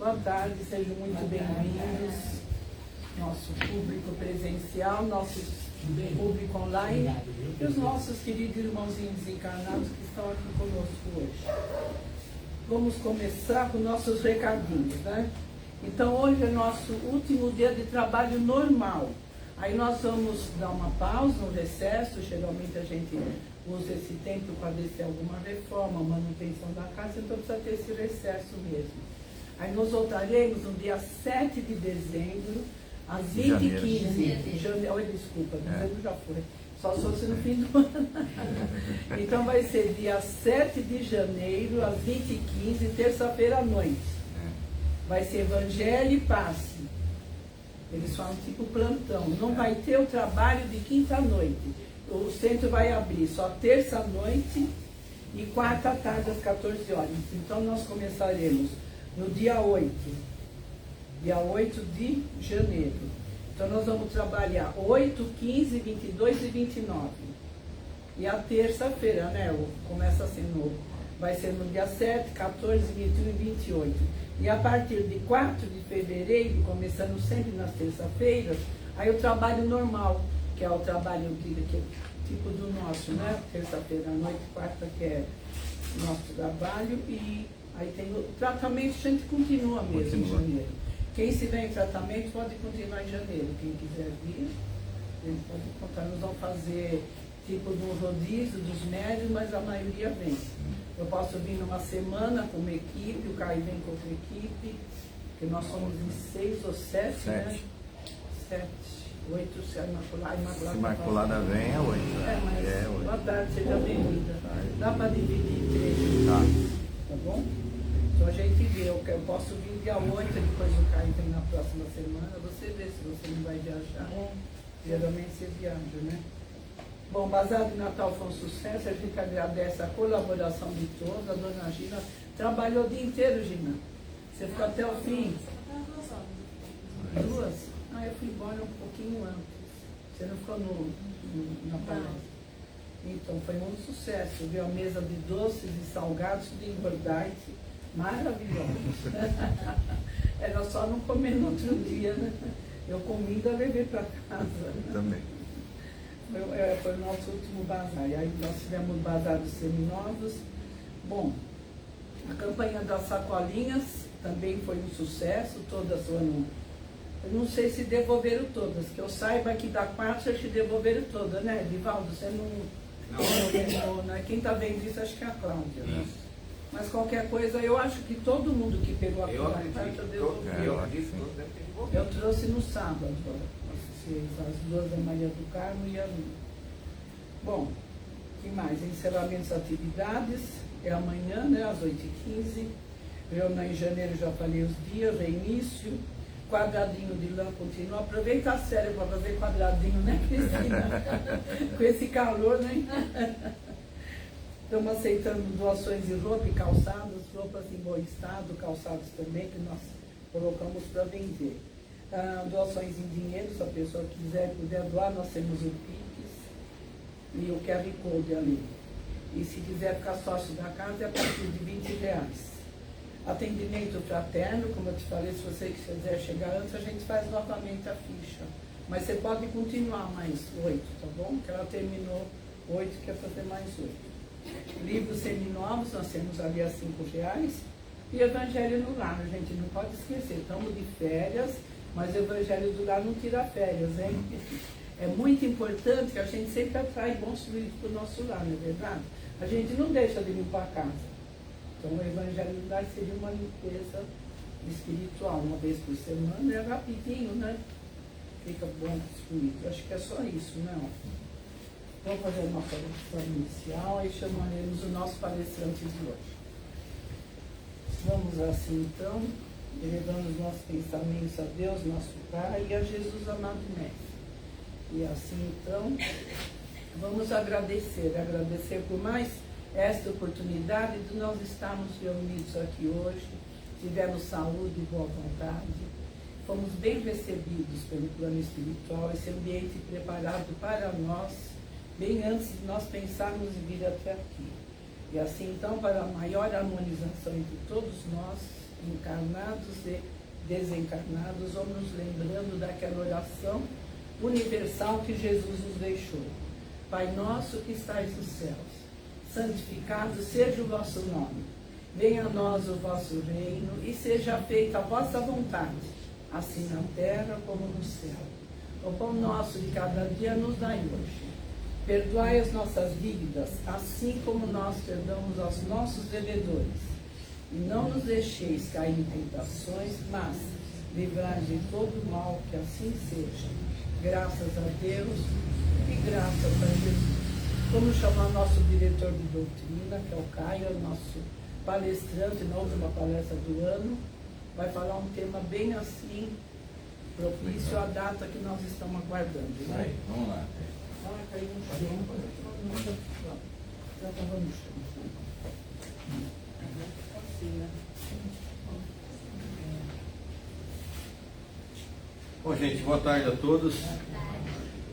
Boa tarde, sejam muito bem-vindos, nosso público presencial, nosso público online e os nossos queridos irmãozinhos desencarnados que estão aqui conosco hoje. Vamos começar com nossos recadinhos, né? Então hoje é nosso último dia de trabalho normal. Aí nós vamos dar uma pausa, um recesso, geralmente a gente usa esse tempo para ver se alguma reforma, manutenção da casa, então precisa ter esse recesso mesmo. Aí nós voltaremos no dia 7 de dezembro, às 20h15. Janeiro, desculpa, dezembro já foi. Só se fosse no fim do ano. Então vai ser dia 7 de janeiro, às 20h15, terça-feira à noite. Vai ser Evangelho e Passe. Eles falam tipo plantão. Não vai ter o trabalho de quinta à noite. O centro vai abrir só terça à noite e quarta à tarde às 14 horas. Então nós começaremos no dia 8 de janeiro. Então nós vamos trabalhar 8, 15, 22 e 29. E a terça-feira, né? Começa assim novo. Vai ser no dia 7, 14, 21 e 28. E a partir de 4 de fevereiro, começando sempre nas terça-feiras, aí o trabalho normal, que é o trabalho tipo do nosso, né? Terça-feira à noite, quarta que é nosso trabalho, e aí tem o tratamento, a gente continua mesmo em janeiro. Quem estiver em tratamento pode continuar em janeiro. Quem quiser vir, a gente pode contar. Nós vamos fazer tipo do rodízio dos médios, mas a maioria vem. Eu posso vir numa semana com uma equipe, o Caio vem com outra equipe, que nós somos em 6 ou 7, né? 7, 8, se a Imaculada. Se Imaculada vem, é 8. Mas 8. Boa tarde, seja bem-vinda. Dá para dividir em 3, tá bom? Então a gente vê, eu posso vir dia 8, depois o Caio vem na próxima semana, você vê se você não vai viajar. Geralmente você viaja, né? Bom, Bazar de Natal foi um sucesso, a gente agradece a colaboração de todos, a dona Gina trabalhou o dia inteiro, Gina. Você ficou até o fim? 2? Ah, eu fui embora um pouquinho antes. Você não ficou na palestra? Então, foi um sucesso, viu? A mesa de doces e salgados de engordarte, maravilhosa. Era só não comer no outro dia, né? Eu comi e levei para casa. Também. Foi o nosso último bazar. E aí nós tivemos o bazar dos seminovos. Bom, a campanha das sacolinhas também foi um sucesso, todas foram. Eu não sei se devolveram todas, que eu saiba que da 4 acho que devolveram todas, né, Edivaldo? Você não, né? Quem está vendo isso acho que é a Cláudia. Né? Mas qualquer coisa, eu acho que todo mundo que pegou a parte eu devolvi. Eu trouxe no sábado. As duas da Maria do Carmo e a minha. Bom, que mais? Encerramento das atividades é amanhã, né, às 8h15. Em janeiro já falei os dias, reinício. Quadradinho de lã continua. Aproveita a série para fazer quadradinho, né, Cristina? Com esse calor, né? Estamos aceitando doações de roupa e calçados, roupas em bom estado, calçados também, que nós colocamos para vender. Doações em dinheiro, se a pessoa quiser e puder doar, nós temos o Pix e o QR Code ali. E se quiser ficar sócio da casa, é a partir de R$20. Atendimento fraterno, como eu te falei, se você quiser chegar antes, a gente faz novamente a ficha. Mas você pode continuar mais 8, tá bom? Que ela terminou 8, quer fazer mais 8. Livros seminovos, nós temos ali a R$5. E Evangelho no Lar, a gente não pode esquecer, estamos de férias, mas o Evangelho do Lar não tira férias, hein? É muito importante que a gente sempre atrai bons livros para o nosso lar, não é verdade? A gente não deixa de limpar a casa. Então o Evangelho do Lar seria uma limpeza espiritual, uma vez por semana, é rapidinho, né? Fica bom excluído. Acho que é só isso, né? Vamos fazer a nossa lição inicial e chamaremos o nosso palestrante de hoje. Vamos assim então, elevando os nossos pensamentos a Deus, nosso Pai, e a Jesus amado Mestre. E assim então, vamos agradecer por mais esta oportunidade de nós estarmos reunidos aqui hoje, tivemos saúde e boa vontade, fomos bem recebidos pelo plano espiritual, esse ambiente preparado para nós, bem antes de nós pensarmos em vir até aqui. E assim, então, para a maior harmonização entre todos nós, encarnados e desencarnados, vamos nos lembrando daquela oração universal que Jesus nos deixou. Pai nosso que estais nos céus, santificado seja o vosso nome. Venha a nós o vosso reino e seja feita a vossa vontade, assim na terra como no céu. O pão nosso de cada dia nos dai hoje. Perdoai as nossas dívidas, assim como nós perdoamos aos nossos devedores. E não nos deixeis cair em tentações, mas livrai-nos de todo mal, que assim seja. Graças a Deus e graças a Jesus. Vamos chamar nosso diretor de doutrina, que é o Caio, nosso palestrante na última palestra do ano. Vai falar um tema bem assim, propício à data que nós estamos aguardando. Né? Vamos lá. Ah, caiu no chão. Já estava no chão. Assim, né? Bom, gente, boa tarde a todos.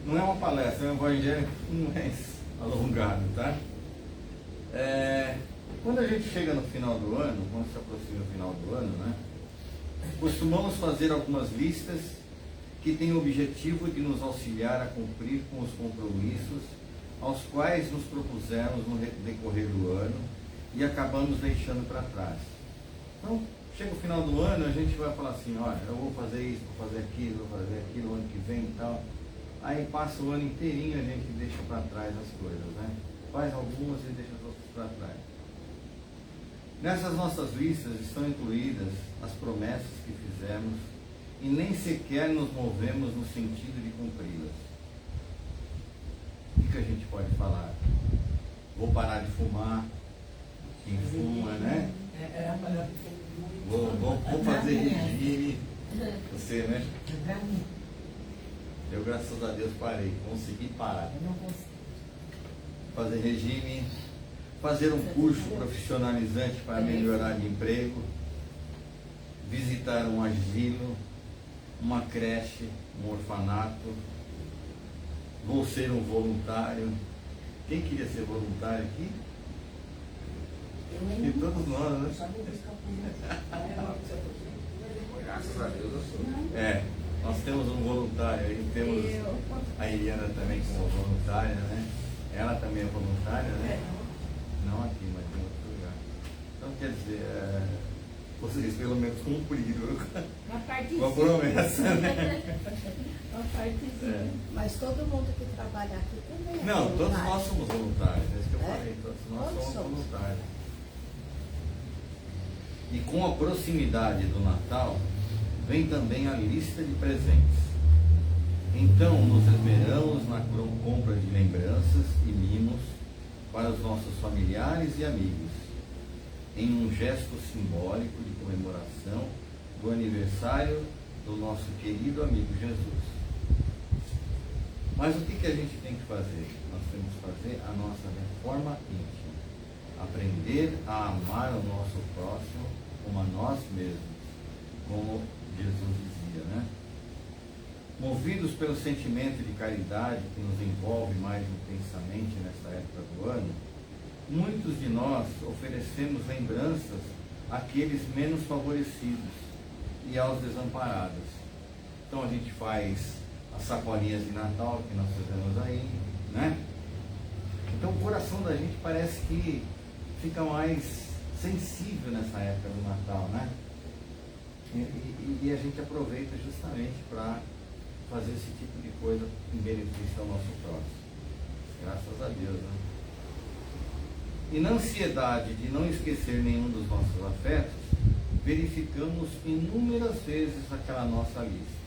Não é uma palestra, é um evangelho mais alongado, tá? Quando a gente chega no final do ano, quando se aproxima o final do ano, né? Costumamos fazer algumas listas que têm o objetivo de nos auxiliar a cumprir com os compromissos aos quais nos propusemos no decorrer do ano e acabamos deixando para trás. Então, chega o final do ano, a gente vai falar assim, olha, eu vou fazer isso, vou fazer aquilo ano que vem e tal. Aí passa o ano inteirinho, a gente deixa para trás as coisas, né? Faz algumas e deixa as outras para trás. Nessas nossas listas estão incluídas as promessas que fizemos e nem sequer nos movemos no sentido de cumpri-las. O que a gente pode falar? Vou parar de fumar, quem fuma, né? Vou fazer regime. Você, né? Eu, graças a Deus, parei, consegui parar. Eu não consigo. Fazer regime, fazer um curso profissionalizante para melhorar de emprego, visitar um asilo, uma creche, um orfanato. Vou ser um voluntário. Quem queria ser voluntário aqui? E todos nós, né? Graças a Deus eu sou. Nós temos um voluntário aí, temos a Iliana também como voluntária, né? Ela também é voluntária, né? Não aqui, mas em outro lugar. Então, quer dizer, vocês pelo menos cumpriram com a promessa, né? Uma partezinha. Mas todo mundo que trabalha aqui também é Não, todos voluntário. nós somos voluntários, é isso que eu falei, todos nós somos voluntários. E com a proximidade do Natal, vem também a lista de presentes. Então, nos esmeramos na compra de lembranças e mimos para os nossos familiares e amigos, em um gesto simbólico de comemoração do aniversário do nosso querido amigo Jesus. Mas o que a gente tem que fazer? Nós temos que fazer a nossa reforma íntima. Aprender a amar o nosso próximo como a nós mesmos, como Jesus dizia, né? Movidos pelo sentimento de caridade que nos envolve mais intensamente nesta época do ano, muitos de nós oferecemos lembranças àqueles menos favorecidos e aos desamparados. Então a gente faz as sacolinhas de Natal que nós fizemos aí, né? Então o coração da gente parece que fica mais sensível nessa época do Natal, né? E a gente aproveita justamente para fazer esse tipo de coisa em benefício ao nosso próximo. Graças a Deus, né? E na ansiedade de não esquecer nenhum dos nossos afetos, verificamos inúmeras vezes aquela nossa lista.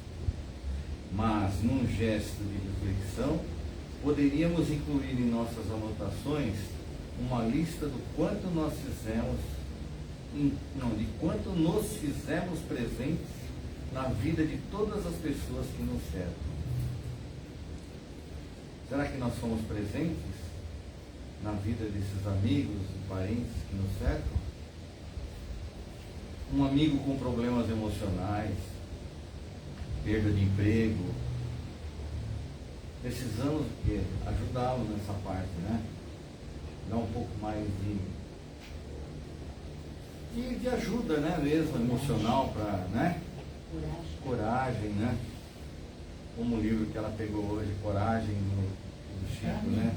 Mas, num gesto de reflexão, poderíamos incluir em nossas anotações uma lista do quanto nós fizemos, de quanto nos fizemos presentes na vida de todas as pessoas que nos cercam. Será que nós somos presentes na vida desses amigos e parentes que nos cercam? Um amigo com problemas emocionais, perda de emprego, precisamos ajudá-lo nessa parte, né? Dar um pouco mais de de ajuda, né, mesmo, emocional, para, né? Coragem, né? Como o livro que ela pegou hoje, Coragem, do Chico, né?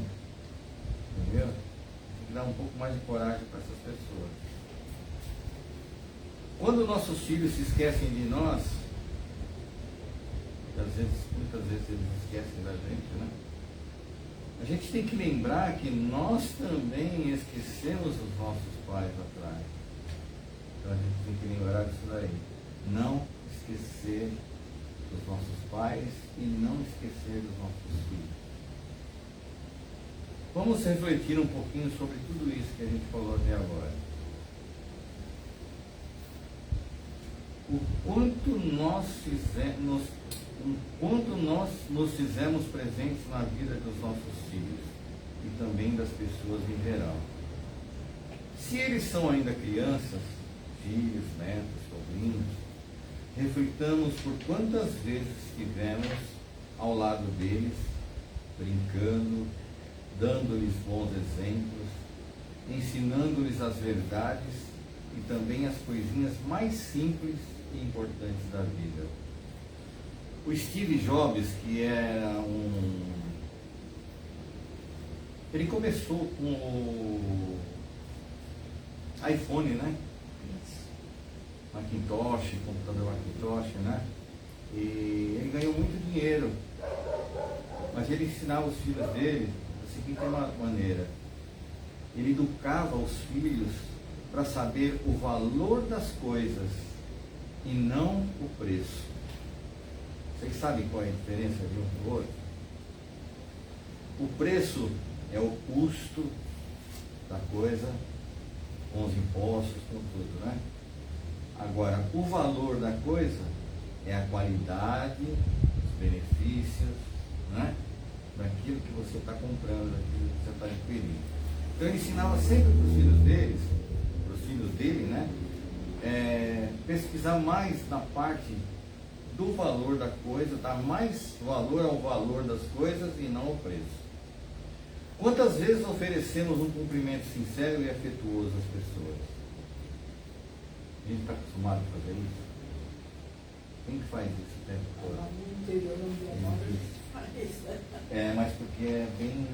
Entendeu? Tem que dar um pouco mais de coragem para essas pessoas. Quando nossos filhos se esquecem de nós, muitas vezes eles esquecem da gente, né? A gente tem que lembrar que nós também esquecemos os nossos pais atrás. Então a gente tem que lembrar disso daí. Não esquecer dos nossos pais e não esquecer dos nossos filhos. Vamos refletir um pouquinho sobre tudo isso que a gente falou até agora. O quanto nós nos fizemos presentes na vida dos nossos filhos e também das pessoas em geral. Se eles são ainda crianças, filhos, netos, sobrinhos, reflitamos por quantas vezes estivemos ao lado deles, brincando, dando-lhes bons exemplos, ensinando-lhes as verdades e também as coisinhas mais simples e importantes da vida. O Steve Jobs, que era ele começou com o iPhone, né? Macintosh, computador Macintosh, né? E ele ganhou muito dinheiro. Mas ele ensinava os filhos dele da seguinte maneira. Ele educava os filhos para saber o valor das coisas e não o preço. Vocês sabem qual é a diferença de um para o outro? O preço é o custo da coisa, com os impostos, com tudo, né? Agora, o valor da coisa é a qualidade, os benefícios, né? Daquilo que você está comprando, daquilo que você está adquirindo. Então, ele ensinava sempre para os filhos dele, né? Pesquisar mais na parte do valor da coisa, dar mais valor ao valor das coisas e não ao preço. Quantas vezes oferecemos um cumprimento sincero e afetuoso às pessoas? A gente está acostumado a fazer isso? Quem que faz isso o tempo todo? No interior não deu mais. Mas porque é bem...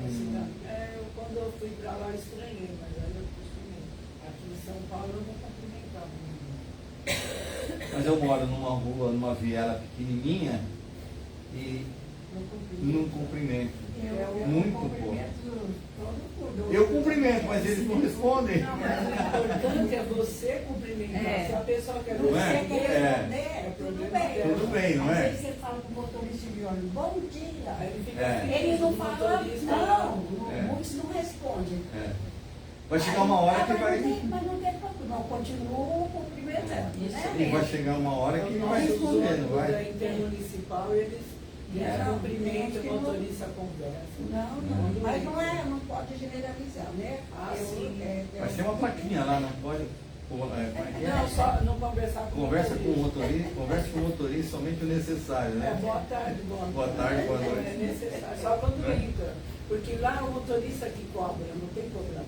Quando eu fui para lá eu estranhei, mas aí eu acostumei. Aqui em São Paulo eu não cumprimentava ninguém. Mas eu moro numa rua, numa viela pequenininha e não cumprimento. Muito pouco. Eu cumprimento, mas eles não respondem. Não, mas o importante é você cumprimentar. Se a pessoa quer Não é? Você quer responder, tudo bem. Tudo bem, não é? Às vezes você fala com o motorista de ônibus, bom dia. Aí ele fica Ele não fala, motorista, muitos não respondem. Vai chegar uma hora que vai... Mas não tem problema, não, continua cumprimentando, né? E vai chegar uma hora que Os vai nossos responder, não ônibus da vai? Intermunicipal, eles cumprimentam, o motorista conversa. Não, mas não pode generalizar, né? Sim. Vai ter uma plaquinha lá, não pode... Não, só não conversar com Conversa com o motorista somente o necessário, né? Boa tarde, Boa tarde, boa noite. É necessário, só quando entra. Porque lá é o motorista que cobra, não tem problema.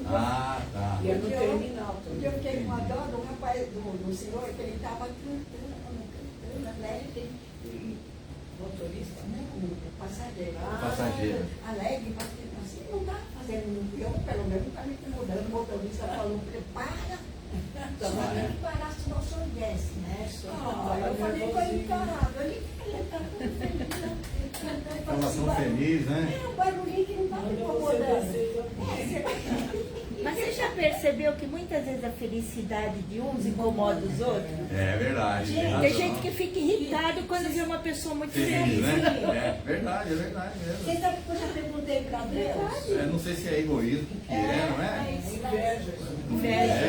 Ah, tá. E é no terminal também. Eu fiquei com a dó do rapaz, do senhor, que ele estava cantando, né? Motorista? Não, passageiro. Passageiro. Alegre, assim, não está fazendo. Eu, pelo menos, não está me incomodando. O motorista falou, prepara. Só tem que parar se não soubesse, né? Eu falei com ele encarado. Ele está tudo feliz, né? Informação feliz, né? É um barulhinho que não está me incomodando. Mas você já percebeu que muitas vezes a felicidade de uns incomoda os outros? É verdade. Gente, tem gente que fica irritado quando vê uma pessoa muito Feliz, feliz. né? É verdade mesmo. Você sabe que eu já perguntei para Deus? Não sei se é egoísmo, o que é, não é? Inveja.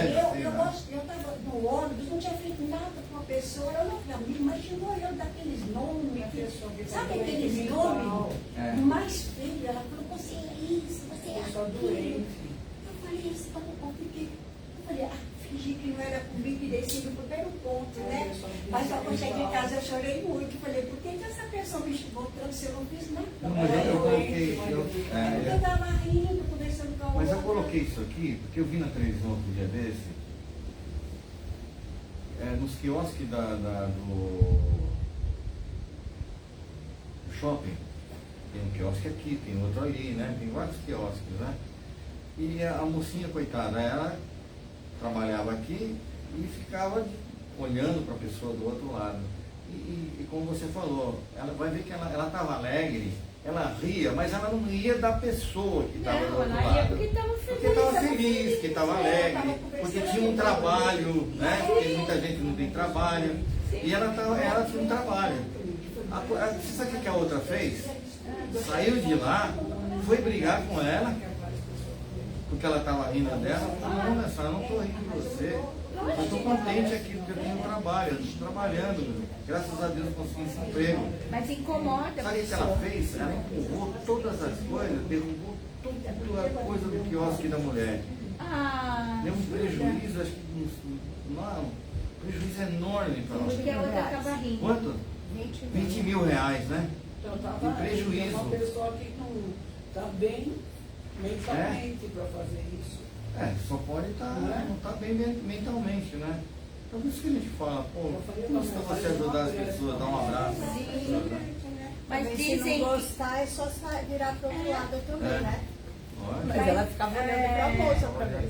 Eu estava no ônibus, não tinha feito nada com a pessoa, eu não me imaginou olhando daqueles nomes, sabe aqueles nomes mais feios? Ela falou, você é isso, você é aquilo. Eu falei isso, eu falei, fingi que não era comigo e desci no primeiro ponto, né? Mas só quando cheguei em casa eu chorei muito, falei, por que essa pessoa me chamou tanto se eu não fiz nada? Não, mas eu coloquei. Eu estava rindo, conversando com a outra. Mas eu coloquei isso aqui porque eu vi na televisão outro dia desse nos quiosques do shopping, tem um quiosque aqui, tem outro ali, né? Tem vários quiosques, né? E a mocinha, coitada, ela trabalhava aqui e ficava olhando para a pessoa do outro lado. E como você falou, ela vai ver que ela estava alegre, ela ria, mas ela não ria da pessoa que estava do outro lado. Ela ria porque estava feliz. Porque estava feliz, que estava alegre, porque tinha um trabalho, né? Porque muita gente não tem trabalho. E ela tinha um trabalho. Você sabe o que a outra fez? Saiu de lá, foi brigar com ela, porque ela estava rindo dela. Não, minha senhora, eu não estou rindo de você. Eu estou contente aqui porque eu tenho trabalho, eu estou trabalhando. Graças a Deus eu consegui esse emprego. Mas incomoda. Sabe o que ela fez? Ela empurrou todas as coisas, derrubou toda a coisa do quiosque da mulher. Deu um prejuízo, acho que um prejuízo enorme para nós. Porque a outra estava rindo. Quanto? 20 mil reais, né? Então, De prejuízo. É uma pessoa que não está bem mentalmente para fazer isso. Só pode não estar bem mentalmente, né? Então por isso que a gente fala, pô, custa você ajudar as pessoas, dar um abraço. Mas se dizem não gostar, é só virar para o outro lado também, né? Mas ela ficava olhando para a moça também.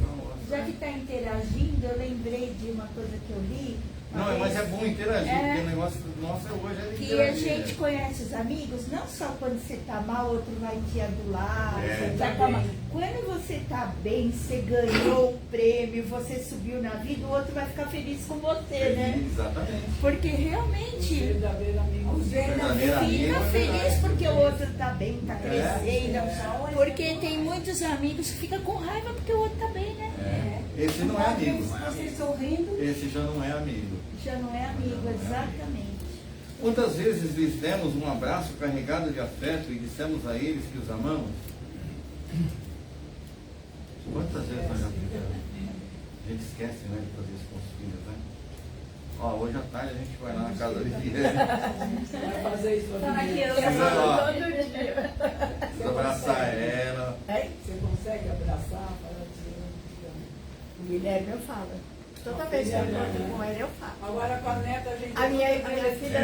Já que está interagindo, eu lembrei de uma coisa que eu li. Não, mas é bom interagir, porque o negócio nosso hoje é de Que interagir. a gente conhece os amigos, não só quando você está mal, outro vai te adular. É. Quando você está bem, você ganhou o prêmio, você subiu na vida, o outro vai ficar feliz com você, né? Exatamente. Porque realmente Verdadeiro amigo. o verdadeiro fica feliz porque o outro está bem, está crescendo. Porque tem muitos amigos que ficam com raiva porque o outro está bem, né? Esse não é amigo. Você sorrindo. Esse já não é amigo. Já não é amigo, exatamente. Quantas vezes lhes demos um abraço carregado de afeto e dissemos a eles que os amamos? Quantas vezes nós já fizemos? A gente esquece, né, de fazer isso com os filhos, né? Hoje à tarde a gente vai lá na casa do Guilherme. Você vai fazer isso para mim. Eu falo todo dia. Precisa abraçar ela. Você consegue abraçar, falar O Guilherme eu falo. Toda vez que eu estou com ele, eu falo. Agora com a neta a gente... A minha filha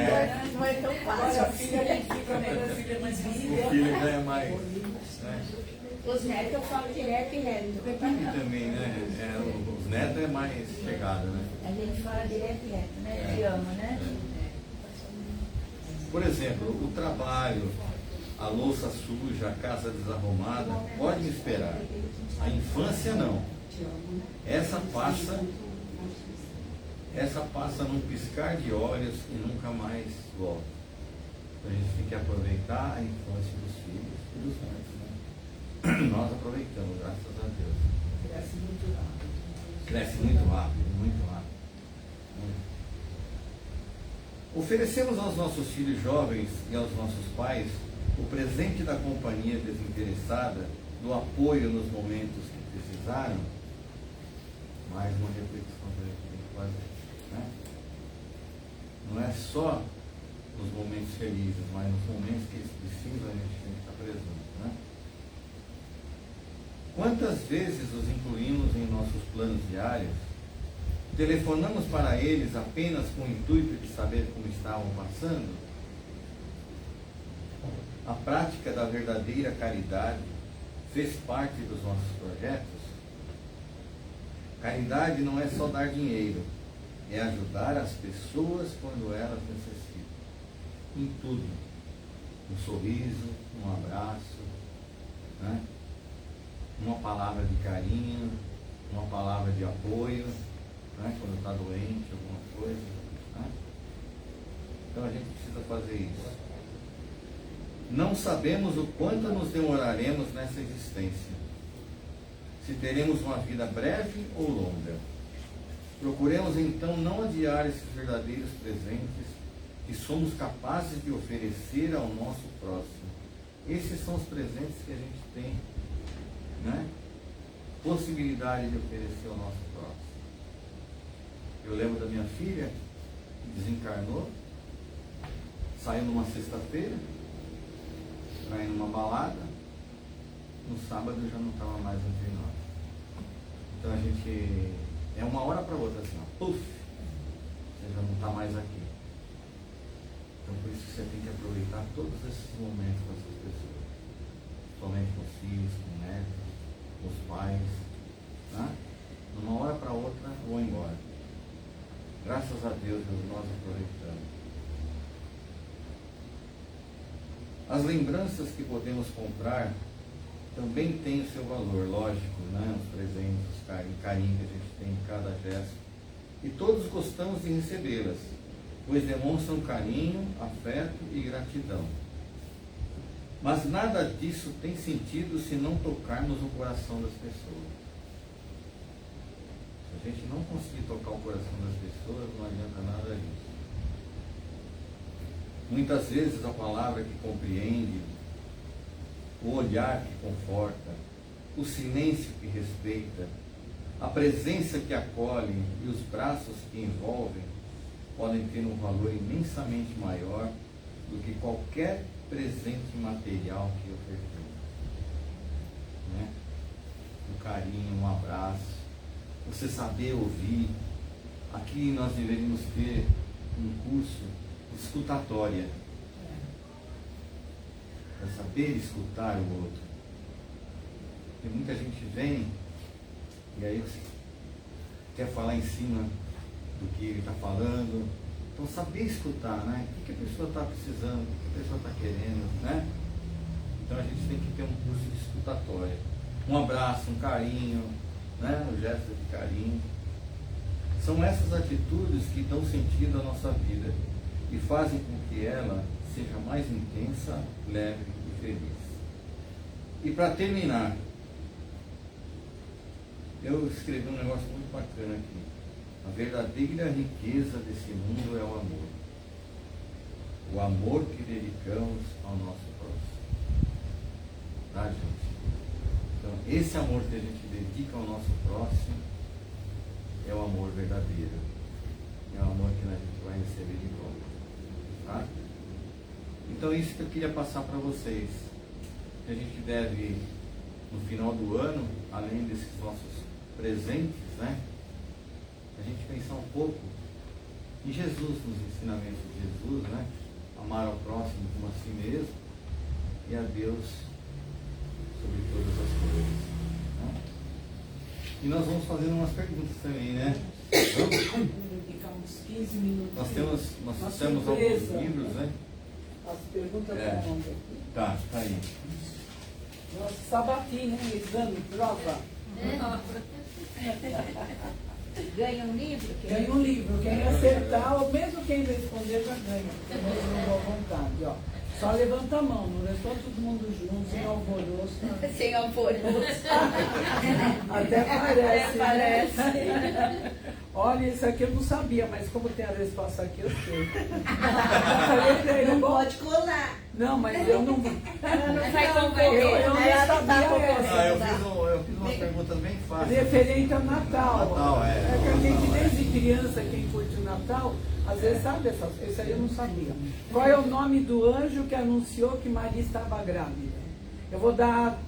não é tão Agora fácil a filha a gente fica melhor, a filha mais O linda. filho ganha mais. Né? Os netos eu falo direto e reto. E também, né? Os netos é mais chegado, né? A gente fala direto e reto, né? Te amo, né? Por exemplo, o trabalho, a louça suja, a casa desarrumada, pode me esperar. A infância não. Essa passa num piscar de olhos e nunca mais volta. Então, a gente tem que aproveitar a infância dos filhos e dos netos, né? Nós aproveitamos, graças a Deus. Cresce muito rápido. Cresce muito rápido, muito rápido. Oferecemos aos nossos filhos jovens e aos nossos pais o presente da companhia desinteressada, do apoio nos momentos que precisaram. Mais uma reflexão que a gente tem que fazer, né? Não é só nos momentos felizes, mas nos momentos que eles precisam a gente tem que estar presente, né? Quantas vezes os incluímos em nossos planos diários? Telefonamos para eles apenas com o intuito de saber como estavam passando? A prática da verdadeira caridade fez parte dos nossos projetos? Caridade não é só dar dinheiro, é ajudar as pessoas quando elas necessitam. Em tudo. Um sorriso, um abraço, né? Uma palavra de carinho, uma palavra de apoio, né? Quando está doente, alguma coisa. Né? Então a gente precisa fazer isso. Não sabemos o quanto nos demoraremos nessa existência. Se teremos uma vida breve ou longa. Procuremos então não adiar esses verdadeiros presentes que somos capazes de oferecer ao nosso próximo. Esses são os presentes que a gente tem, né? Possibilidade de oferecer ao nosso próximo. Eu lembro da minha filha, que desencarnou, saiu numa sexta-feira, para ir numa balada, no sábado já não estava mais entre nós. Então a gente, é uma hora para outra assim, ó, puf, não está mais aqui. Então por isso que você tem que aproveitar todos esses momentos com essas pessoas. Somente com os filhos, com o neto, com os pais. Né? De uma hora para outra vou embora. Graças a Deus nós aproveitamos. As lembranças que podemos comprar também têm o seu valor, lógico, né? Os presentes, o carinho que a gente tem em cada gesto. E todos gostamos de recebê-las, pois demonstram carinho, afeto e gratidão. Mas nada disso tem sentido se não tocarmos o coração das pessoas. Se a gente não conseguir tocar o coração das pessoas, não adianta nada disso. Muitas vezes a palavra que compreende, o olhar que conforta, o silêncio que respeita, a presença que acolhe e os braços que envolvem podem ter um valor imensamente maior do que qualquer presente material que ofertemos. Né? Um carinho, um abraço, você saber ouvir. Aqui nós deveríamos ter um curso de escutatória, para saber escutar o outro. Porque muita gente vem e aí você quer falar em cima do que ele está falando. Então saber escutar, né? O que a pessoa está precisando, o que a pessoa está querendo, né? Então a gente tem que ter um curso de escutatória. Um abraço, um carinho, né? Um gesto de carinho. São essas atitudes que dão sentido à nossa vida e fazem com que ela seja mais intensa, leve e feliz. E para terminar, eu escrevi um negócio muito bacana aqui. A verdadeira riqueza desse mundo é o amor. O amor que dedicamos ao nosso próximo. Tá, gente? Então, esse amor que a gente dedica ao nosso próximo é o amor verdadeiro. É o amor que a gente vai receber de volta. Tá? Então, isso que eu queria passar para vocês. Que a gente deve, no final do ano, além desses nossos presentes, né? A gente pensar um pouco em Jesus, nos ensinamentos de Jesus, né? Amar ao próximo como a si mesmo e a Deus sobre todas as coisas. Né? E nós vamos fazendo umas perguntas também, né? Vamos? Ficamos 15 minutos. Nós temos alguns livros, né? As perguntas estão aqui. Tá aí. Nossa, sabatina, exame, prova. Ganha um livro? Ganha um livro. Quem acertar, ou mesmo quem responder, já ganha. Porque nós não dou vontade, ó. Só levanta a mão, não é só todo mundo junto, sem alvoroço. Sem alvoroço. Até parece. Até parece. Né? Olha, isso aqui eu não sabia, mas como tem a resposta aqui, eu sei. Não pode colar. Não, mas eu não. Não vai concorrer. Eu não sabia essa. Eu fiz umas perguntas bem fáceis. Referente ao Natal. Natal, é. É que a gente, desde criança, quem curte o Natal, às vezes sabe essas coisas. Isso aí eu não sabia. Qual é o nome do anjo que anunciou que Maria estava grávida? Eu vou dar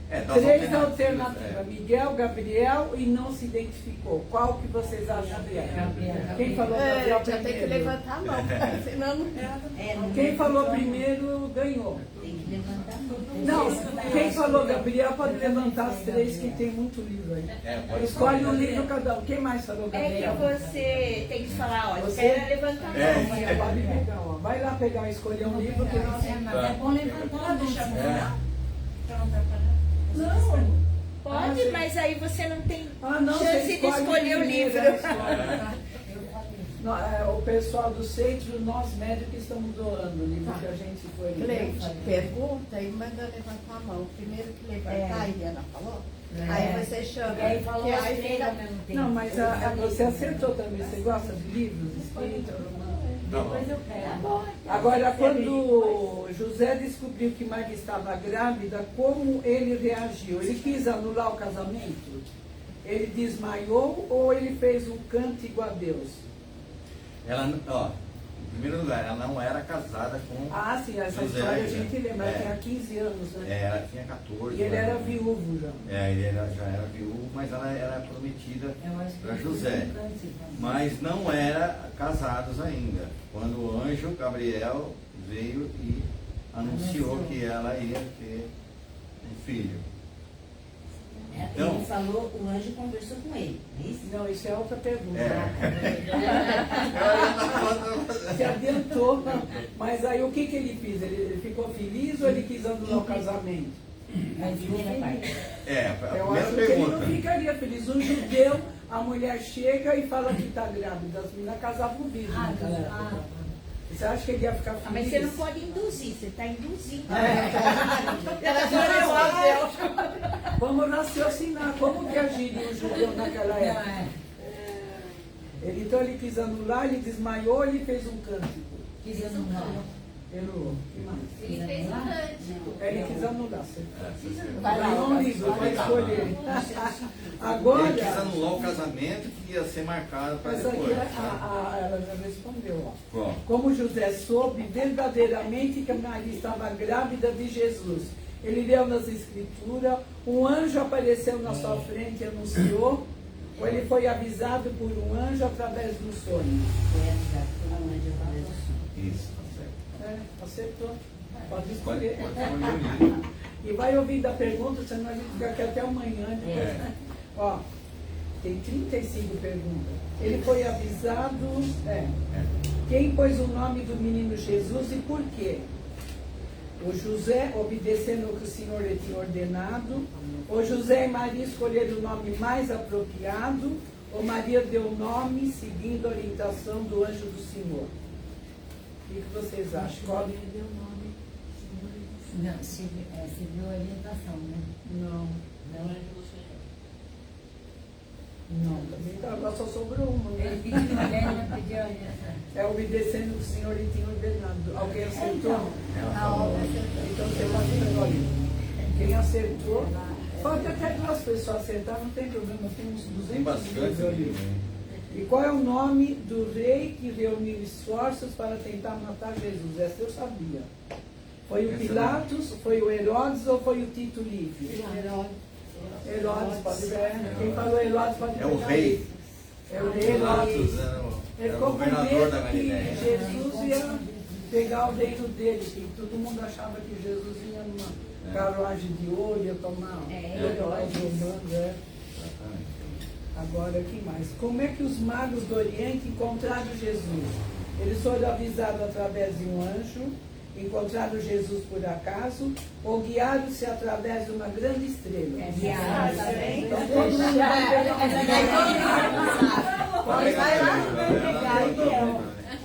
3 alternativas. Miguel, Gabriel e não se identificou. Qual que vocês acham que é? Quem falou Gabriel Já tem que primeiro? levantar a mão, senão não. Quem falou primeiro ganhou. Tem que levantar a mão. Não, quem falou Gabriel pode levantar as 3, que tem muito livro aí. Escolhe um livro cada um. Quem mais falou É Gabriel? que você tem que falar, olha, Você- quero levantar a mão. Pode pegar, ó. Vai lá pegar, escolher um livro que nós... Mas é bom levantar a mão. Não. Pode, mas aí você não tem Não, chance você de escolher o primeiro, livro. O pessoal do centro, nós médicos estamos doando o livro que a gente foi... Cleide, pergunta e manda levantar a mão. Primeiro que levantar, a Eliana falou. Aí você chama. E aí falou que as aí 3 fica- ao mesmo tempo. Não, mas você acertou também. Você gosta de livros espíritas? Depois eu pego. Agora, quando José descobriu que Maria estava grávida, como ele reagiu? Ele quis anular o casamento? Ele desmaiou ou ele fez um cântico a Deus? Ela, ó, Em primeiro lugar, ela não era casada com Ah, sim, essa José história a ainda. gente lembra, ela É. tinha 15 anos, né? Ela tinha 14. E ele né? era viúvo já. Ele já era viúvo, mas ela era prometida Eu acho que para José. Mas não era casados ainda. Quando o anjo Gabriel veio e anunciou que ela ia ter um filho. Então- Ele falou, o anjo conversou com ele, é isso? Não, isso é outra pergunta. É. Se adiantou, mas aí o que ele fez? Ele ficou feliz ou ele quis anular o casamento? A primeira parte. A Eu primeira acho que ele pergunta. não ficaria feliz. Um judeu, a mulher chega e fala que está grávida. As meninas casavam virgem naquela época. Você acha que ele ia ficar feliz? Mas você não pode induzir, você está induzindo. Vamos raciocinar. Como que agiria um judeu naquela época? Então ele quis anular, ele desmaiou, ele fez um cântico. Quis anular. Errou. Que mais? Ele fez um cântico. Ele quis anular. Vai lá, Não ligo, pode escolher. Agora, Ele quis anular o casamento que ia ser marcado para essa aqui depois. ela já respondeu. Ó. Bom, Como José soube verdadeiramente que Maria estava grávida de Jesus. Ele leu nas Escrituras, um anjo apareceu na sua frente e anunciou, ou ele foi avisado por um anjo através de um sonho? Foi avisado por um anjo através do sonho. isso, tá certo. Acertou. Pode Pode escolher. escolher o livro. E vai ouvindo a pergunta, senão a gente fica aqui até amanhã. Depois. Ó, tem 35 perguntas. Ele foi avisado. Quem pôs o nome do menino Jesus e por quê? O José, obedecendo o que o Senhor lhe tinha ordenado. O José e Maria escolheram o nome mais apropriado. Ou Maria deu o nome seguindo a orientação do anjo do Senhor? O que vocês acham? Qual? Não, seguiu a orientação, né? Não. Não. Não, também tá, agora só sobrou uma. Né? Ele pediu orientação. É obedecendo o que o Senhor lhe tinha ordenado. Alguém acertou? Então você pode pegar ali. Quem acertou, pode até duas pessoas acertar, não tem problema, tem uns 200 Tem bastante livros ali. livro, hein? E qual é o nome do rei que reuniu esforços para tentar matar Jesus? Essa eu sabia. Foi o Pilatos, foi o Herodes ou foi o Tito Livre? Herodes, pode ver. Quem falou Herodes pode É o pegar rei. ele. É o rei Pilatos Herodes. era Ele o ficou com governador da medo que Galileia. Jesus ia pegar o reino dele, que todo mundo achava que Jesus ia numa carruagem de ouro, ia tomar Herodes romano. Agora, o que mais? Como é que os magos do Oriente encontraram Jesus? Eles foram avisados através de um anjo, encontraram Jesus por acaso, ou guiaram-se através de uma grande estrela? Guiaram. Então, todo mundo Vai lá.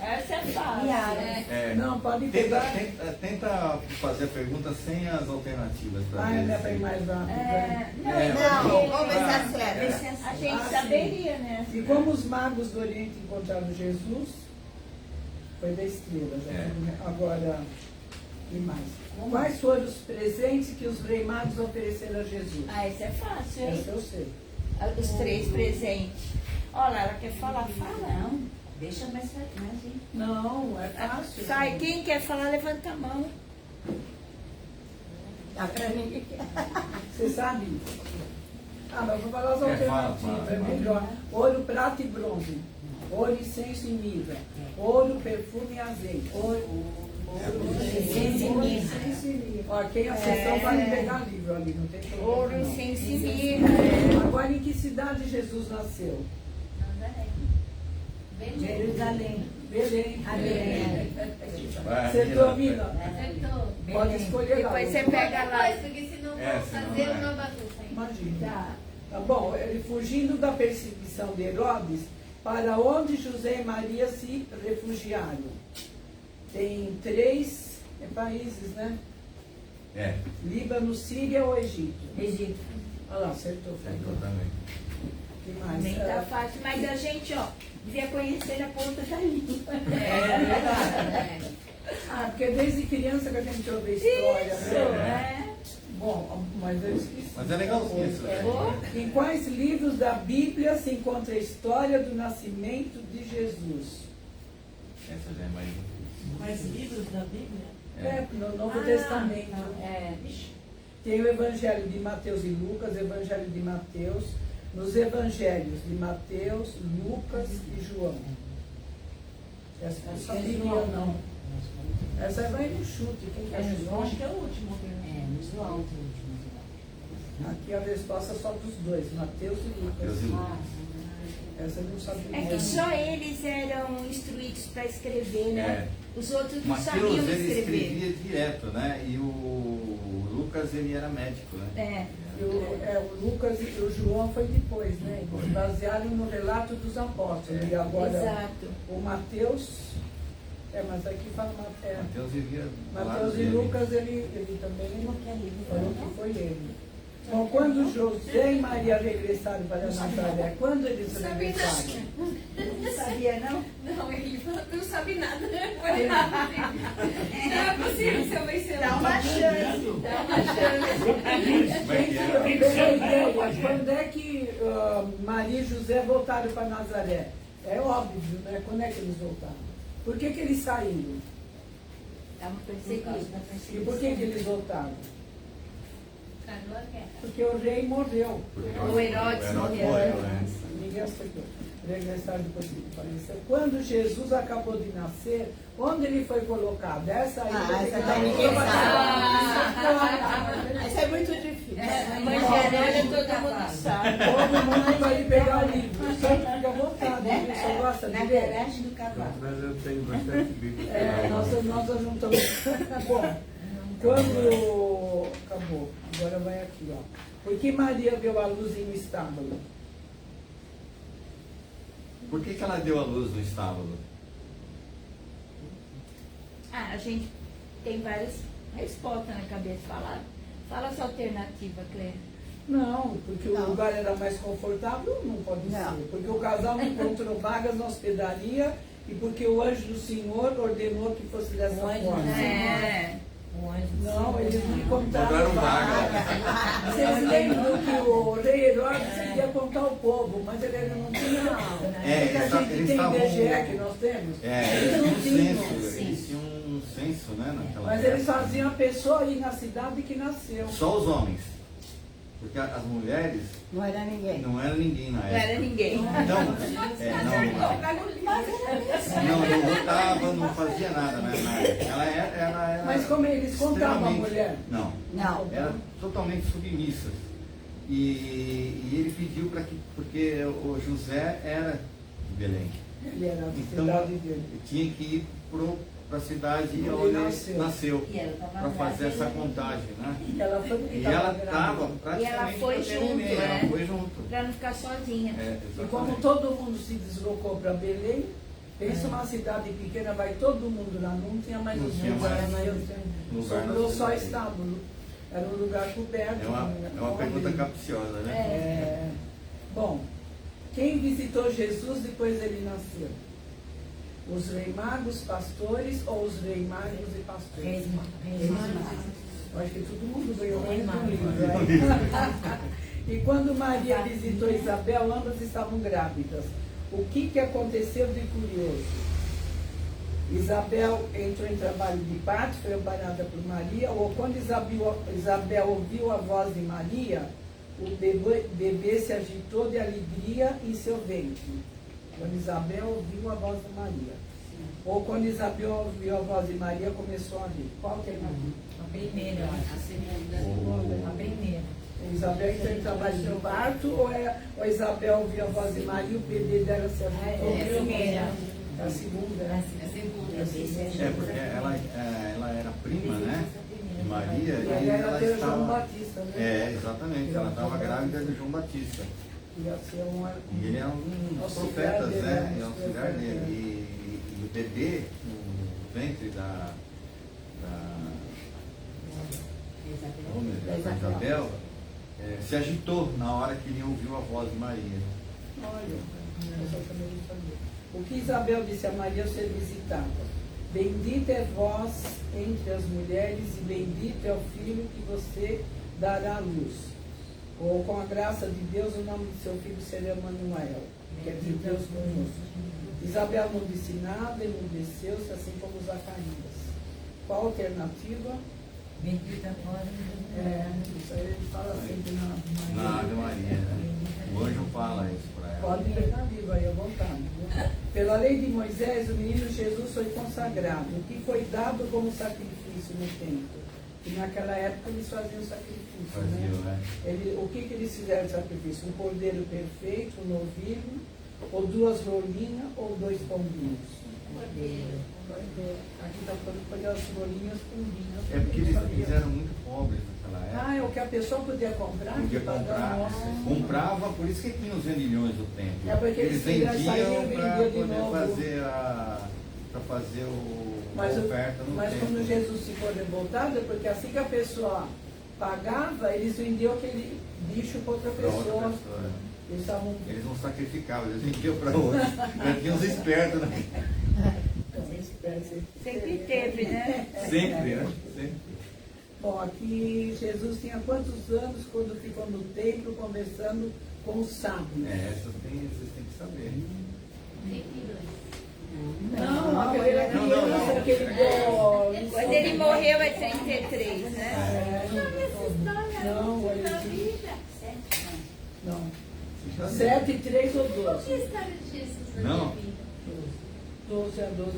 Essa é fácil. Não, pode pegar. Tenta fazer a pergunta sem as alternativas para Ah, ver é se- bem mais rápido. Não, vamos ver se acerta. A gente Ah, sim. saberia, né? E como os magos do Oriente encontraram Jesus? Foi da estrela. Já tudo bem. Agora, e mais? Quais foram os presentes que os reis magos ofereceram a Jesus? Ah, isso é fácil, hein? Essa eu sei. Os 3 presentes. Olha, ela quer falar, fala. Não, deixa mais gente. Não, é fácil. Sai, quem quer falar, levanta a mão. Dá pra ninguém. Você sabe? Ah, mas eu vou falar as Fala, alternativas, fala. é melhor. Ouro, prata e bronze. Ouro, incenso e mirra. Ouro, perfume e azeite. Incenso e mirra. Ó, quem acertou pode pegar livro ali, não tem problema. Ouro, não. incenso e mirra. Agora, em que cidade Jesus nasceu? Jerusalém. Belém. Vai, Você Mila, domina. Acertou. Pode escolher lá. Depois você pega lá. Depois, porque senão É, vou senão fazer vai. uma bagunça aí. Imagina. Tá bom, ele fugindo da perseguição de Herodes, para onde José e Maria se refugiaram? Tem 3 países, né? Líbano, Síria ou Egito? Egito. Olha lá, acertou. Acertou também. Que mais? Nem tá fácil, mas a gente, ó, devia conhecer a ponta da língua. Ah, porque desde criança que a gente ouve a história, Isso, né? é. Bom, mas eu esqueci. Mas é legalzinho isso, né? Em quais livros da Bíblia se encontra a história do nascimento de Jesus? Essa já é mais difícil. Mais livros da Bíblia? No Novo Testamento. Vixe. Tem o Evangelho de Mateus e Lucas, Evangelho de Mateus, nos Evangelhos de Mateus, Lucas e João. Essa eu não sabia, não. Essa vai no chute. Quem quer João? Acho que é o último. No João tem o último. Aqui a resposta é só dos dois, Mateus e Lucas. Mateus e Lucas. Essa eu não sabia. É que só eles eram instruídos para escrever, né? Os outros não sabiam Mateus, ele escrever. escrevia direto, né? E o Lucas, ele era médico, né? O Lucas e o João foi depois, né? Eles basearam no relato dos apóstolos. E agora Exato. o Mateus, mas aqui fala Mateus. Mateus vivia do lado Mateus e dele. Lucas, ele também falou que foi ele. Bom, quando José e Maria regressaram para Nazaré, quando eles regressaram? Não sabia, não? Não, ele falou que não sabe nada. Foi errado. Não é possível ser uma excelente. Dá uma chance. Dá uma chance. Como é que era? Quando é que Maria e José voltaram para Nazaré? É óbvio, né? Quando é que eles voltaram? Por que eles saíram? Estavam perseguidos. E por que eles voltaram? Cadê a guerra? Porque o rei morreu. O Herodes morreu. Ninguém aceitou. Regressaram depois que ele faleceu. Quando Jesus acabou de nascer, onde ele foi colocado? Essa aí. essa daí ninguém sabe. Essa é muito difícil. A mãe Geralda todo mundo sabe. Todo mundo vai pegar o livro. Só fica à vontade. Você gosta de Na ler? garagem do cavalo. Mas eu tenho bastante Bíblia. Nós juntamos. Bom, quando. Acabou. Agora vai aqui, ó. Por que Maria deu a luz em um estábulo? Por que ela deu a luz no estábulo? A gente tem várias respostas na cabeça. Fala a sua alternativa, Cléia. Não, porque o lugar era mais confortável, não pode ser. Porque o casal não encontrou vagas na hospedaria e porque o anjo do Senhor ordenou que fosse dessa forma. Não, eles não encontraram Encontraram vaga. Vocês lembram que o rei Herodes queria contar o povo, mas ele não tinha. Porque a gente eles tem estavam- IBGE que nós temos. Eles Eles não tinham tinham. eles tinham um censo, né, naquela Mas época. eles faziam a pessoa ir na cidade que nasceu. Só os homens. Porque as mulheres Não era ninguém. não eram ninguém na Não época. era ninguém. Então, não votava, não fazia nada, né? Ela era Mas como eles contavam a extremamente- mulher? Não, Não. eram totalmente submissas. E ele pediu para que, porque o José era de Belém. Ele era da Então, cidade dele. tinha que ir para a cidade Ele onde nasceu. nasceu, E ela estava para fazer essa contagem, né? Ela foi porque E estava ela grávida. estava E ela praticamente foi para junto, Belém, ela né? foi junto. Para não ficar sozinha. É, E como exatamente. todo mundo se deslocou para Belém, pensa uma cidade pequena, vai todo mundo lá, não tinha mais Não os tinha lugares, mais lugar sobrou na só cidade. estábulo. Era um lugar coberto. É uma né? pergunta Onde- capciosa, né? É, bom, quem visitou Jesus depois ele nasceu? Os rei magos, pastores ou os rei magos e pastores? Eu acho que todo mundo ganhou mais um livro. Né? E quando Maria visitou Isabel, ambas estavam grávidas. O que aconteceu de curioso? Isabel entrou em trabalho de parto, foi amparada por Maria, ou quando Isabel ouviu a voz de Maria, o bebê se agitou de alegria em seu ventre. Quando Isabel ouviu a voz de Maria. Ou quando Isabel ouviu a voz de Maria, começou a rir. Qual que é a Maria? A primeira, a segunda. A primeira. Isabel entrou em trabalho de parto, ou Isabel ouviu a voz de Maria e o bebê dela se agitou? É a primeira. É a segunda, né? A segunda. É, porque ela era prima, né? De Maria. E aí ela ela teve o João estava... Batista, né? É, exatamente. Ela estava grávida de João Batista. Ia ser uma... E ele é um dos Auxiliar profetas, dele, né? né? É auxiliar dele. E o bebê no ventre da Isabel se agitou na hora que ele ouviu a voz de Maria. Olha, essa eu também não sabia. O que Isabel disse a Maria ao ser visitada? Bendita é vós entre as mulheres e bendito é o filho que você dará à luz. Ou com a graça de Deus, o nome de seu filho será Emanuel, que é de Deus conosco. Isabel não disse nada, emudeceu-se, assim como Zacarias. Qual a alternativa? Bendita fora. Isso aí ele fala sempre Na Ave Maria, né? O anjo fala isso para ela. Pode ler na Bíblia aí à vontade. Viu? Pela lei de Moisés, o menino Jesus foi consagrado, o que foi dado como sacrifício no templo. E naquela época eles faziam sacrifício. Né? O que eles fizeram de sacrifício? Um cordeiro perfeito, um novilho, ou 2 rolinhas, ou 2 pombinhos. Aqui está falando que foi as rolinhas pombinhas. É porque eles eram muito pobres naquela época. É o que a pessoa podia comprar? Podia comprar. Comprava, por isso que tinha os vendilhões do templo. É porque eles vendiam para poder novo. fazer a Mas oferta no mas templo. quando Jesus ficou revoltado, é porque assim que a pessoa pagava, eles vendiam aquele bicho para outra pessoa. Eles não sacrificavam, eles vendiam para outros. Já tinha uns espertos, né? Sempre teve, né? Sempre, né? Sempre. Bom, aqui Jesus tinha quantos anos quando ficou no templo conversando com os sábios? Vocês têm que saber. Não, aquele era criança, aquele do... Quando ele morreu é 33, né? Não, não. 7, 3 ou 12? Que história de Jesus na Não. Bíblia? 12 a 12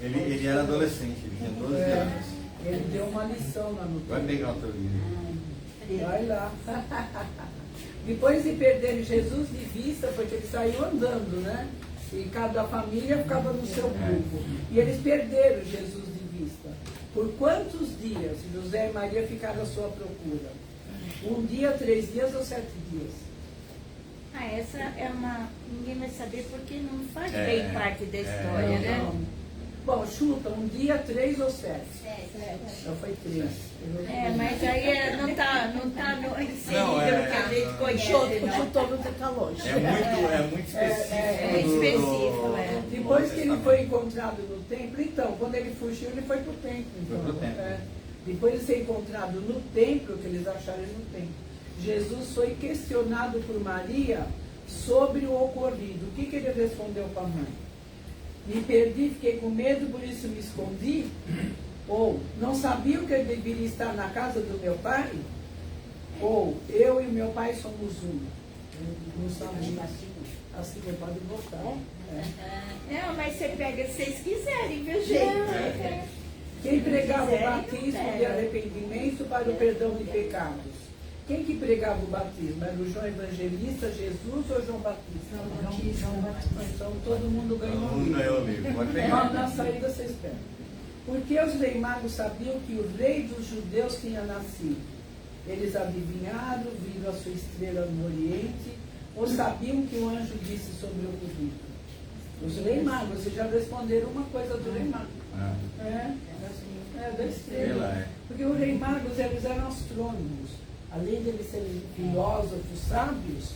Ele era adolescente, ele tinha 12 anos. Ele deu uma lição lá no Vai pegar o teu livro. Vai lá. Depois de perderem Jesus de vista, porque ele saiu andando, né? E cada família ficava no seu grupo. E eles perderam Jesus de vista. Por quantos dias José e Maria ficaram à sua procura? 1 dia, 3 dias ou 7 dias? Essa é uma... Ninguém vai saber porque não faz bem parte da história, né? Não. Bom, chuta, 1 dia, 3 ou 7? 7. Então foi 3. Mas aí não tá inserido Não, no que a gente conhece, não. Chutou no decalógico. É muito específico. É muito específico, Depois que ele foi encontrado no templo, então, quando ele fugiu, ele foi para o templo. Então, Foi pro templo. Depois de ser encontrado no templo, que eles acharam ele no templo, Jesus foi questionado por Maria sobre o ocorrido. O que ele respondeu para a mãe? Me perdi, fiquei com medo, por isso me escondi? Ou não sabia que eu deveria estar na casa do meu pai? Ou eu e meu pai somos um? Não sabia. Assim você pode voltar. Não, mas você pega se vocês quiserem, viu, gente? Quem pregava o batismo de arrependimento para o perdão de pecados? Quem que pregava o batismo? Era o João Evangelista, Jesus ou João Batista? João Batista. Então todo mundo ganhou Todo mundo ganhou o livro. Pode pegar. Na saída vocês pegam. Porque os reis magos sabiam que o rei dos judeus tinha nascido. Eles adivinharam, viram a sua estrela no Oriente, ou sabiam que o anjo disse sobre o ocorrido. Os reis magos, vocês já responderam uma coisa do rei mago. Da estrela. Porque os reis magos, eles eram astrônomos. Além de eles serem filósofos sábios,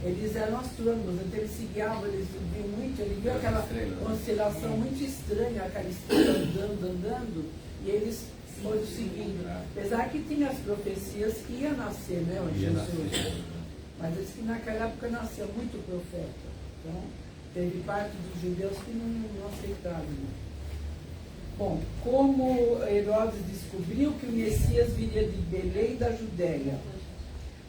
eles eram astrônomos, então eles se guiavam, eles viam muito, ele viu aquela constelação muito estranha, aquela estrela andando, e eles foram seguindo. Apesar que tinha as profecias que ia nascer, né, o Jesus. Mas diz que naquela época nascia muito profeta. Então, teve parte dos judeus que não aceitaram. Né? Bom, como Herodes descobriu que o Messias viria de Belém da Judéia,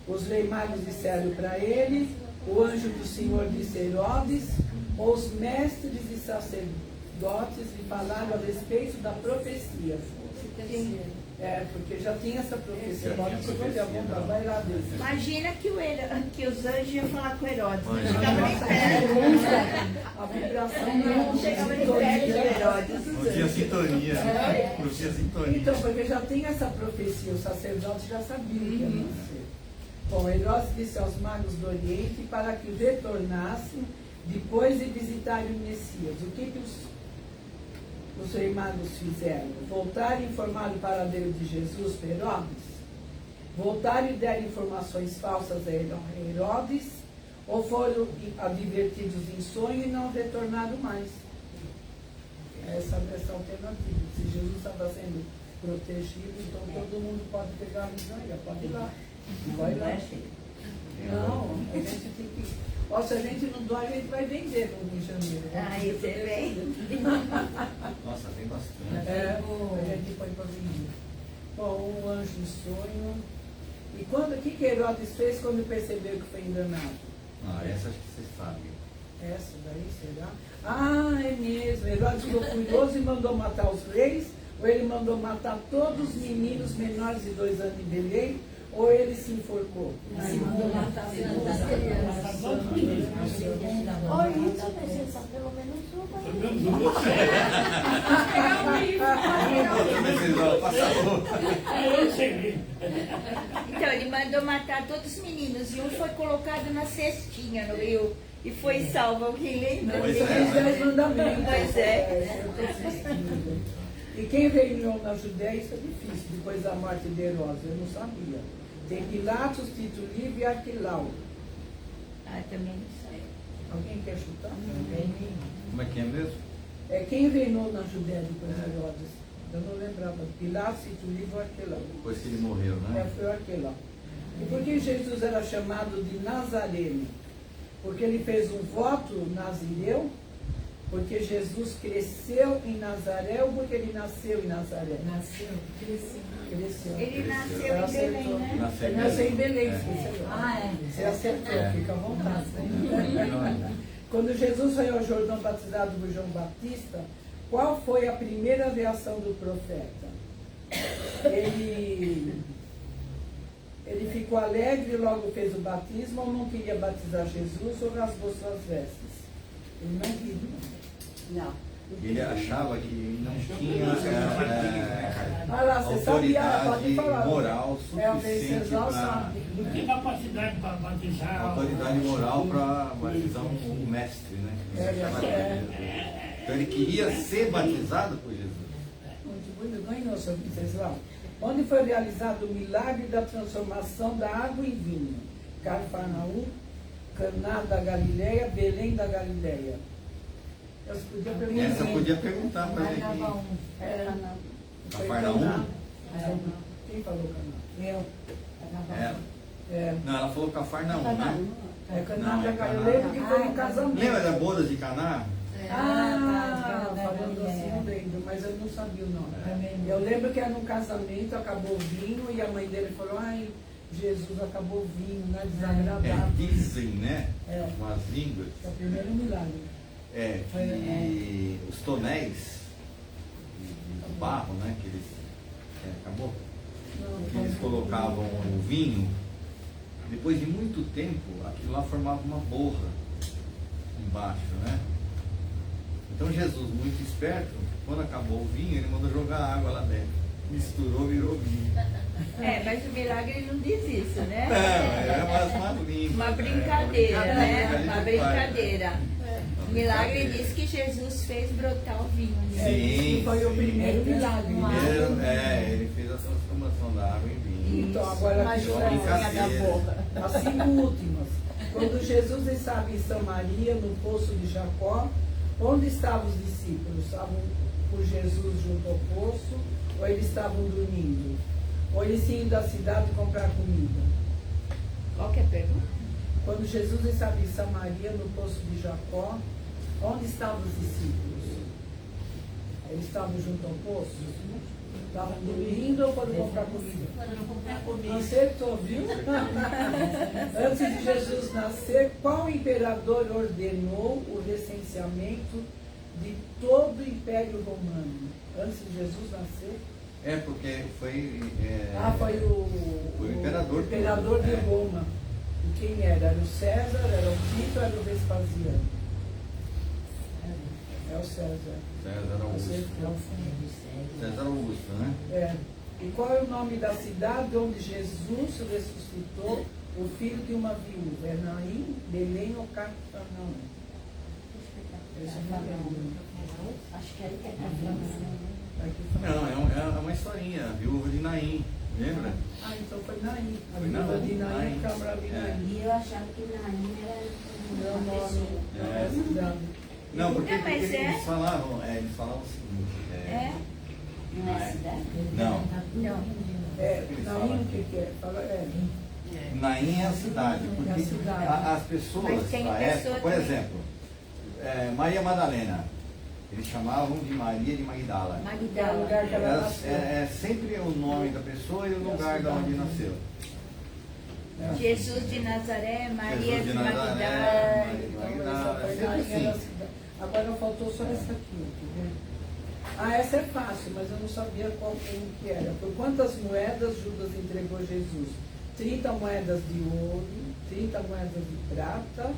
os reis magos disseram para ele, o anjo do Senhor disse a Herodes, os mestres e sacerdotes lhe falaram a respeito da profecia. Porque já tinha essa profecia. Vai lá, Deus. Imagina que os anjos iam falar com Herodes. Não Imagina. chegava nem perto. A vibração não chegava nem perto de Herodes. Não tinha sintonia. Não tinha sintonia. Então, porque já tem essa profecia, os sacerdotes já sabiam que ia nascer. Bom, Herodes disse aos magos do Oriente para que retornassem depois de visitarem o Messias. O que os reis magos fizeram? Voltaram e informaram o paradeiro de Jesus para Herodes? Voltaram e deram informações falsas a Herodes? Ou foram advertidos em sonho e não retornaram mais? Essa alternativa. Se Jesus estava sendo protegido, então todo mundo pode pegar a miséria, pode ir lá. Não vai lá. Não, a gente tem que... Ó, se a gente não doar, a gente vai vender no Rio de Janeiro. Aí você vem. Nossa, tem bastante. É, a gente põe para vender. Bom, um anjo de sonho. E o que Herodes fez quando percebeu que foi enganado? Ah, essa acho que você sabe. Essa daí, será? Ah, é mesmo. Herodes ficou furioso e mandou matar os reis, ou ele mandou matar todos os meninos menores de 2 anos em Belém, ou ele se enforcou? Se mandou matar as crianças. Olha, isso precisa pelo menos uma. Pegar um livro. Precisou passar Então, ele mandou matar todos os meninos e um foi colocado na cestinha no rio e foi salvo. Alguém lembra? Pois São é, os 10 mandamentos. Pois é. Eu tô assistindo. E quem reinou na Judéia, isso é difícil, depois da morte de Herodes, eu não sabia. Tem Pilatos, Tito Livre e Arquilau. Ah, também não sei. Alguém quer chutar? Como é que é mesmo? É quem reinou na Judéia depois de Herodes? Eu não lembrava. Pilatos, Tito Livre e Arquilau. Depois que ele morreu, né? Foi o Arquelau. E por que Jesus era chamado de Nazareno? Porque ele fez um voto nazireu, porque Jesus cresceu em Nazaré ou porque ele nasceu em Nazaré? Nasceu, cresceu. Ele nasceu Ela em Belém, acertou. né? Ele nasceu em Belém, É. esqueci. Ah, é. Você acertou, É. fica à vontade. Quando Jesus foi ao Jordão batizado por João Batista, qual foi a primeira reação do profeta? Ele ficou alegre e logo fez o batismo, ou não queria batizar Jesus, ou rasgou suas vestes? Ele não queria. Não. Ele achava que não tinha Ah lá, você sabia, pode autoridade falar. moral É, o suficiente Venceslau para sabe. Não tem capacidade para batizar. autoridade moral para batizar um mestre, né? Então ele queria ser batizado por Jesus. Muito ganhou, seu Venceslau. Onde foi realizado o milagre da transformação da água em vinho? Cafarnaum, Caná da Galileia, Belém da Galileia. Essa podia perguntar. Essa podia perguntar para ele aqui. É, foi Cafarnaum? Caná. Quem falou Caná? Eu. É, Não, ela falou Cafarnaum, né? é Caná Não, da é Caná. Galileia porque foi no casamento. Lembra das bodas de Caná? Falando assim, eu lembro, mas eu não sabia o nome. Também não. Eu lembro que era num casamento, acabou o vinho e a mãe dele falou, ai, Jesus acabou o vinho, né? Desagradável. Dizem, né? É. Com as línguas. É o primeiro milagre. Que os tonéis de barro, né? Que eles. Acabou? Que eles colocavam o vinho, depois de muito tempo, aquilo lá formava uma borra embaixo, né? Então Jesus, muito esperto, quando acabou o vinho, ele mandou jogar água lá dentro. Misturou, virou vinho. Mas o milagre ele não diz isso, né? É uma língua. Uma brincadeira, né? Uma brincadeira. É. O milagre diz que Jesus fez brotar o vinho. Né? Sim, foi o primeiro milagre. Primeiro, ele fez a transformação da água em vinho. Então, agora Mas aqui o Uma está brincadeira. da borra. as 5 últimas. Quando Jesus estava em Samaria, no poço de Jacó, onde estavam os discípulos? Estavam por Jesus junto ao poço, ou eles estavam dormindo? Ou eles tinham ido à cidade comprar comida? Qual que é a pergunta? Quando Jesus estava em Samaria, no poço de Jacó, onde estavam os discípulos? Eles estavam junto ao poço? Estavam dormindo ou foram comprar comida? Foram comprar comida. Acertou, viu? Antes de Jesus nascer, qual imperador ordenou o recenseamento de todo o Império Romano? Antes de Jesus nascer? Porque foi. Foi o imperador. o imperador de Roma. E quem era? Era o César, era o Tito, era o Vespasiano? É o César. César Augusto. Acertou. César Augusto, né? E qual é o nome da cidade onde Jesus ressuscitou o filho de uma viúva? É Naim, Belém ou Cafarnaum? Esse eu não lembro. Acho que era que é Aqui foi. Não, é uma historinha, a viúva de Naim, lembra? Então foi Naim. A Foi viúva Naim, de Naim, Naim. Câmara de Naim. E eu achava que Naim era Não, uma nome, pessoa. não é cidade. Não, porque, Mas porque é. eles falavam o seguinte. Não é cidade? Não. Não. Naim, o que é? Fala, Naim é a cidade, porque É a cidade. as pessoas Mas tem da pessoa época, por também. exemplo, Maria Madalena, eles chamavam de Maria de Magdala. É o Magdala. lugar que ela É, nasceu. é sempre o nome da pessoa e o lugar de onde nasceu. Jesus de Nazaré, Maria Jesus de de Nazaré, Magdala. Maria de Então, Magdala, essa é foi sempre rainha da assim. cidade. Agora faltou só essa aqui, entendeu? Ah, essa é fácil, mas eu não sabia qual que era. Por quantas moedas Judas entregou Jesus? 30 moedas de ouro, 30 moedas de prata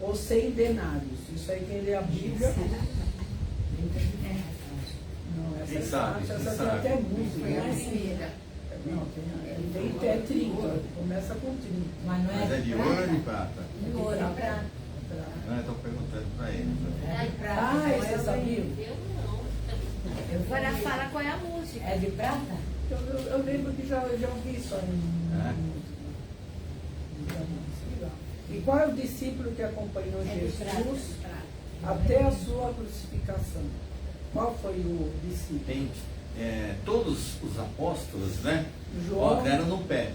ou 100 denários? Isso aí quem lê a Bíblia. Não, essa Quem é sabe, fácil, quem essa tem sabe. até música. Primeira. Não, tem até 30, começa com 30. Mas não Mas é de ouro ou de prata? De ouro, prata. Prata. Não, eu estou perguntando para ele. É de prata. Ah, você sabia? Eu não. Agora fala qual é a música. É de prata? Eu lembro que já ouvi isso aí. É? E qual é o discípulo que acompanhou Jesus até a sua crucificação? Qual foi o discípulo? Tem, todos os apóstolos, né? João. Deram no pé.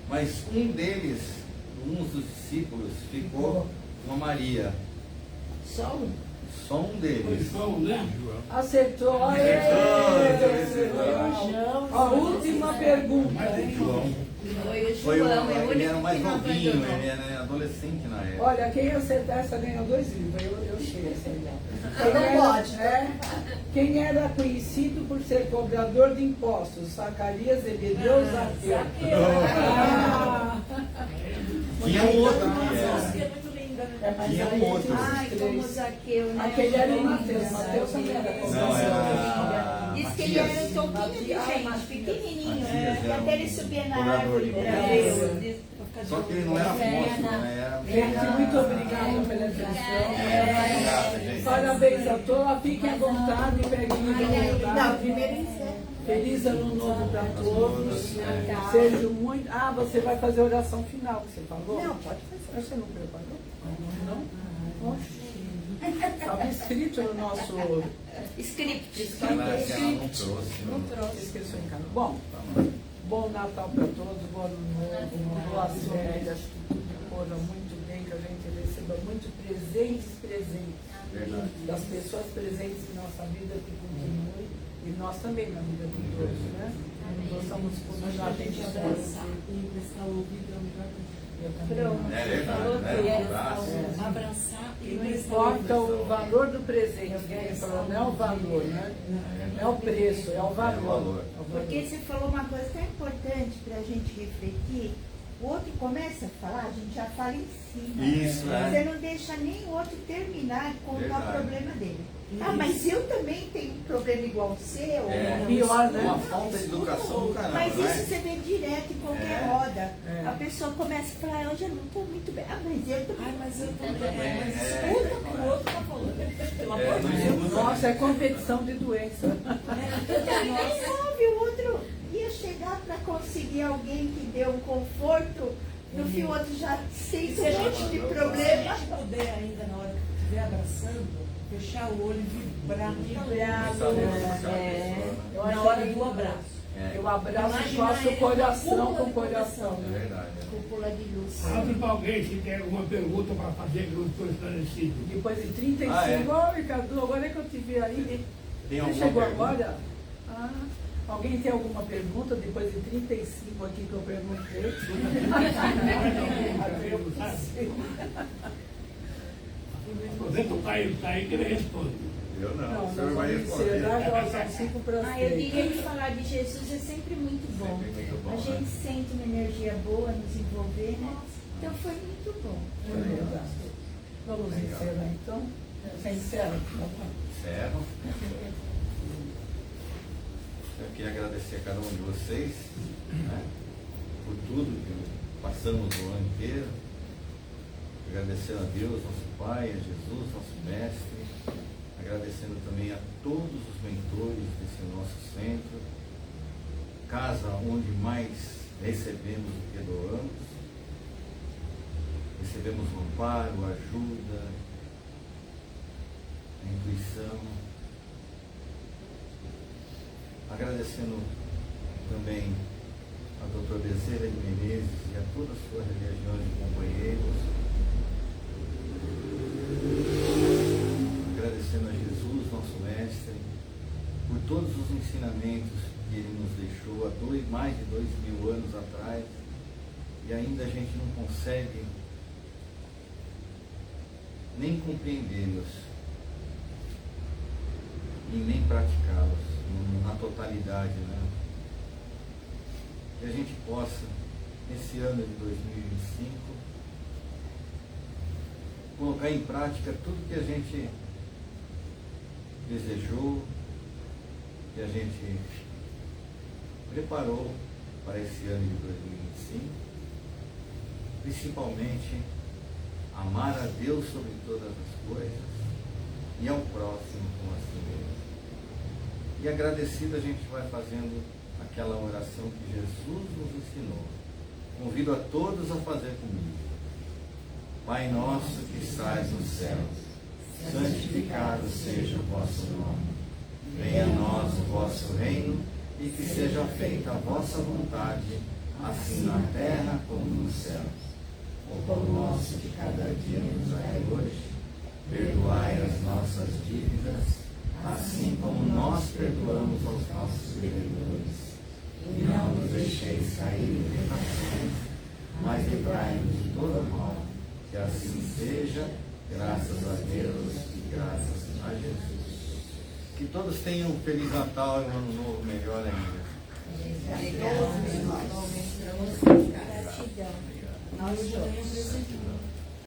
Mas um deles, um dos discípulos, ficou com a Maria. Só um. Só um deles. João, né? Acertou. Acertou. A última pergunta, hein? João. Foi o Foi João, é o ele único era mais que não novinho, abandonou. ele era adolescente na época. Olha, quem acertar essa ganha 2 livros. Eu sei essa aí. Não pode. Quem era conhecido por ser cobrador de impostos? Zacarias, Zebedeu, Zaqueu. Ah. Tinha um outro que era. É, mas Tinha um aí outro. tinha Ai, esses como três. Zaqueu, né? Aquele era o Mateus. Mateus também era Não, cobrador. era Diz que ele era um Matias. toquinho de gente, Matias. pequenininho. Matias era Até ele um subia na cobrador árvore de pra impostos. ver. Só que ele não era apóstolo, né? Gente, muito obrigada pela atenção. Obrigado, gente. Parabéns a todos. Fiquem à vontade, peguem à Não, vontade. primeiro encerra. Feliz ano novo para todos. Sejam muito. Ah, você vai fazer a oração final, que você falou? Não, pode fazer. Você não preparou? Não? Oxe. Estava escrito no nosso. Script. Ela não trouxe. Não trouxe, esqueceu em casa. Bom, bom Natal para todos, bom ano novo, boas férias, que tudo corra muito bem, que a gente receba muito presentes Verdade. das pessoas presentes em nossa vida, que continue, e nós também na vida de todos, né? Nós estamos continuar tentando abraçar. E prestar ouvido é a melhor coisa. Pronto. É verdade, né? Um abraço. Abraçar E e não prestar importa ouvido. o valor do presente, que ele falou, não é o valor, né? Não é o preço, é o valor. É o valor. É o valor. Porque você falou uma coisa tão importante para a gente refletir. O outro começa a falar, a gente já fala em cima. Isso, é. Você não deixa nem o outro terminar de contar Verdade. o problema dele. Ah, mas eu também tenho um problema igual ao seu. É. Pior, né? Uma falta de educação do caramba, Mas não isso é? você vê direto em qualquer É. roda. É. A pessoa começa a falar, hoje eu não estou muito bem. Ah, mas eu também. Ai, mas eu também. Também, Mas é. escuta o que o outro está falando. Pelo amor É, de não Deus. escuta. Nossa, é competição de doença. Quem sabe o outro ia chegar para conseguir alguém que dê um conforto, no fim o outro já sente Se a um monte gente de Se a problema. gente puder ainda, na hora que estiver abraçando, fechar o olho e vibrar. Eu Na acho hora que do abraço. eu abraço e Imagina faço ele coração na com cúpula do coração. É Né? verdade. Cúpula de luz. Abre para alguém se tem alguma pergunta para fazer que eu não estou esclarecido. Depois de 35, Ah, é? ó, Ricardo, agora é que eu te vi aí. Tem Você alguma chegou pergunta? agora? Ah, alguém tem alguma pergunta depois de 35 aqui que eu perguntei? Você está aí que ele responde. Eu não, Não, o senhor nós vai vamos responder. encerrar, agora são 5 para Ah, eu 6. diria que falar de Jesus é sempre muito bom. Sempre muito bom, A gente né? sente uma energia boa nos envolver, né? Então foi muito bom. É verdade. Vamos Legal. encerrar então? Você encerra, por favor. Encerro. Eu queria agradecer a cada um de vocês, né, por tudo que passamos o ano inteiro. Agradecendo a Deus, nosso Pai, a Jesus, nosso Mestre. Agradecendo também a todos os mentores desse nosso centro. Casa onde mais recebemos do que doamos. Recebemos o amparo, a ajuda, a intuição. Agradecendo também ao Dr. Bezerra de Menezes e a toda a sua legião de companheiros, agradecendo a Jesus, nosso Mestre, por todos os ensinamentos que Ele nos deixou há mais de 2000 anos atrás, e ainda a gente não consegue nem compreendê-los e nem praticá-los na totalidade, né? Que a gente possa, nesse ano de 2025, colocar em prática tudo que a gente desejou, que a gente preparou para esse ano de 2025, principalmente amar a Deus sobre todas as coisas e ao próximo como a si mesmo. E agradecido a gente vai fazendo aquela oração que Jesus nos ensinou. Convido a todos a fazer comigo. Pai nosso que estás nos céus, santificado seja o vosso nome. Venha a nós o vosso reino e que seja feita a vossa vontade, assim na terra como nos céus. O pão nosso de cada dia nos dai hoje. Perdoai as nossas dívidas, assim como nós perdoamos aos nossos devedores. E não nos deixeis cair em tentações, mas livrai-nos de todo mal. Que assim seja, graças a Deus e graças a Jesus. Que todos tenham um Feliz Natal e um Ano Novo melhor.